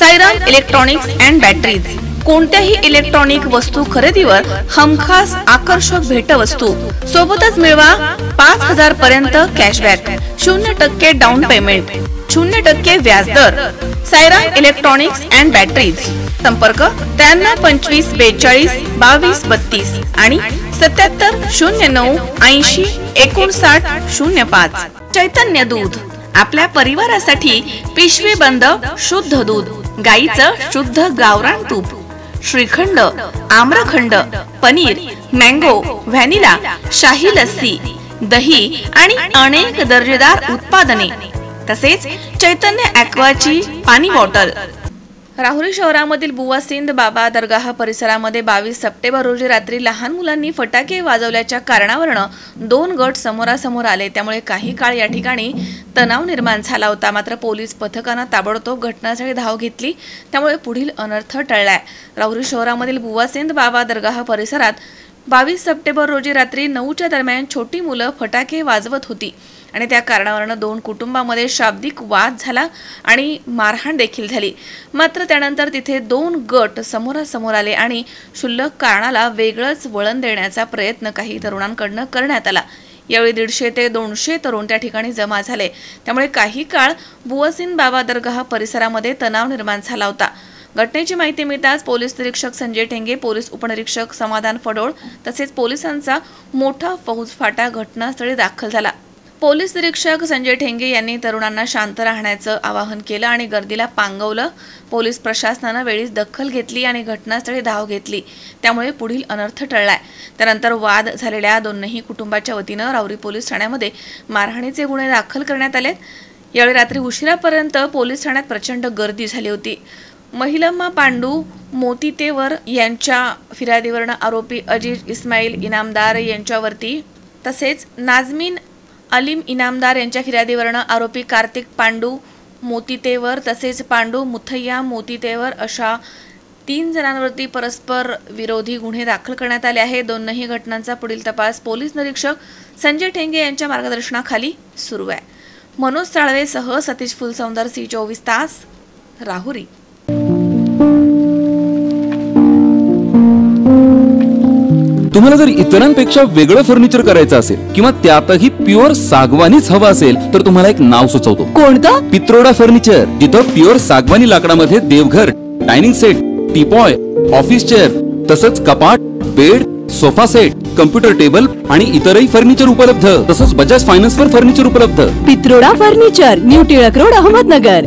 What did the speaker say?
Sairam electronics and batteries कोणत्याही electronic वस्तू खरेदीवर हमखास आकर्षक भेटवस्तू सोबतच मिळवा 5000 पर्यंत कॅशबॅक, 0% डाऊन पेमेंट, 0% व्याजदर। साईराम इलेक्ट्रॉनिक्स अँड बॅटरीज, संपर्क 9325 42 22 32 आणि 77 09 80 59 05। चैतन्य दूध, आपल्या परिवारासाठी पिशवी बंद शुद्ध दूध, गाईचं शुद्ध गावरान तूप, श्रीखंड, आम्रखंड, पनीर, मँगो, व्हॅनिला, शाही लस्सी, दही आणि अनेक दर्जेदार उत्पादने, तसेच चैतन्य ॲक्वाची पाणी बॉटल। राहुरी शहरामधील बुवासिंद बाबा दरगाह परिसरामध्ये 22 सप्टेंबर रोजी रात्री लहान मुलांनी फटाके वाजवल्याच्या कारणावरून 2 गट समोरासमोर आले। त्यामुळे काही काळ या ठिकाणी तणाव निर्माण झाला होता। मात्र पोलीस पथकाने ताबडतोब घटनास्थळी धाव घेतली, त्यामुळे पुढील अनर्थ टळलाय। राहुरी शहरामधील बुवासिंद बाबा दरगाह परिसरात 22 सप्टेंबर रोजी रात्री 9च्या दरम्यान छोटी मुलं फटाके वाजवत होती आणि त्या कारणावरून 2 कुटुंबांमध्ये शाब्दिक वाद झाला आणि मारहाण देखील झाली। मात्र त्यानंतर तिथे 2 गट समोरासमोर आले आणि क्षुल्लक कारणाला वेगळंच वळण देण्याचा प्रयत्न काही तरुणांकडून करण्यात आला। यावेळी 150 ते 200 तरुण त्या ठिकाणी जमा झाले। त्यामुळे काही काळ बुवासिंद बाबा दरगाह परिसरामध्ये तणाव निर्माण झाला होता। घटनेची माहिती मिळताच पोलीस निरीक्षक संजय ठेंगे, पोलीस उपनिरीक्षक समाधान फडोळ तसेच पोलिसांचा मोठा फौजफाटा घटनास्थळी दाखल झाला। पोलीस निरीक्षक संजय ठेंगे यांनी तरुणांना शांत राहण्याचं आवाहन केलं आणि गर्दीला पांगवलं। पोलीस प्रशासनाने वेळीच दखल घेतली आणि घटनास्थळी धाव घेतली, त्यामुळे पुढील अनर्थ टळलाय। त्यानंतर वाद झालेल्या दोन्ही कुटुंबाच्या वतीनं राहुरी पोलीस ठाण्यामध्ये मारहाणीचे गुन्हे दाखल करण्यात आले। यावेळी रात्री उशिरापर्यंत पोलीस ठाण्यात प्रचंड गर्दी झाली होती। महिलम्मा पांडू मोतीतेवर यांच्या फिर्यादीवरून आरोपी अजीज इस्माईल इनामदार यांच्यावरती तसेच नाजमीन अलीम इनामदार यांच्या फिर्यादीवरून आरोपी कार्तिक पांडू मोतीतेवर तसेच पांडू मुथय्या मोतीतेवर अशा 3 जणांवरती परस्पर विरोधी गुन्हे दाखल करण्यात आले आहे। दोन्ही घटनांचा पुढील तपास पोलीस निरीक्षक संजय ठेंगे यांच्या मार्गदर्शनाखाली सुरू आहे। मनोज साळवेसह सतीश फुलसौंदर, C24 तास, राहुरी। तुम्हाला जर इतरांपेक्षा वेगळं फर्निचर करायचं असेल किंवा त्यातही प्युअर सागवानीच हवं असेल तर तुम्हाला एक नाव सुचवतो। कोणतं? पित्रोडा फर्निचर, जिथं प्युअर सागवानी लाकडामध्ये देवघर, dining set, teapoy, office chair तसंच कपाट, bed, sofa set, computer table आणि इतरही फर्निचर उपलब्ध, तसंच बजाज फायनान्सवर फर्निचर उपलब्ध। Pitroda furniture, new Tilak road, Ahmednagar.